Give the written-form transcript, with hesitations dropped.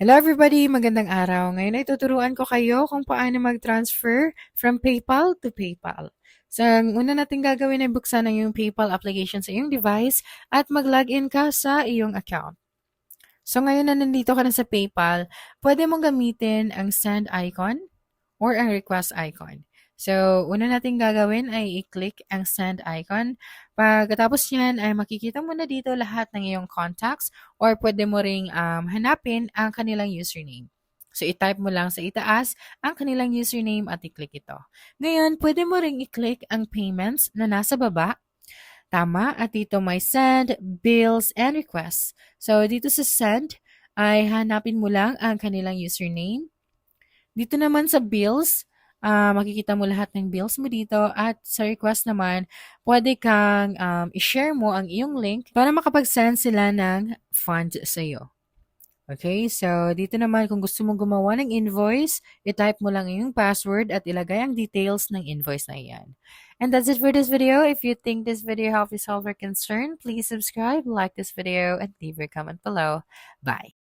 Hello everybody! Magandang araw. Ngayon ay tuturuan ko kayo kung paano mag-transfer from PayPal to PayPal. So, ang una natin gagawin ay buksan ang iyong PayPal application sa iyong device at mag-login ka sa iyong account. So, ngayon na nandito ka na sa PayPal, pwede mong gamitin ang send icon or ang request icon. So, una natin gagawin ay i-click ang send icon. Pagkatapos yan ay makikita mo na dito lahat ng iyong contacts or pwede mo ring hanapin ang kanilang username. So, i-type mo lang sa itaas ang kanilang username at i-click ito. Ngayon, pwede mo ring i-click ang payments na nasa baba. Tama, at dito may send, bills, and requests. So, dito sa send ay hanapin mo lang ang kanilang username. Dito naman sa bills, makikita mo lahat ng bills mo dito at sa request naman, pwede kang i-share mo ang iyong link para makapag-send sila ng fund sa iyo. Okay, so dito naman kung gusto mong gumawa ng invoice, i-type mo lang yung password at ilagay ang details ng invoice na iyan. And that's it for this video. If you think this video helped you solve your concern, please subscribe, like this video, and leave your comment below. Bye!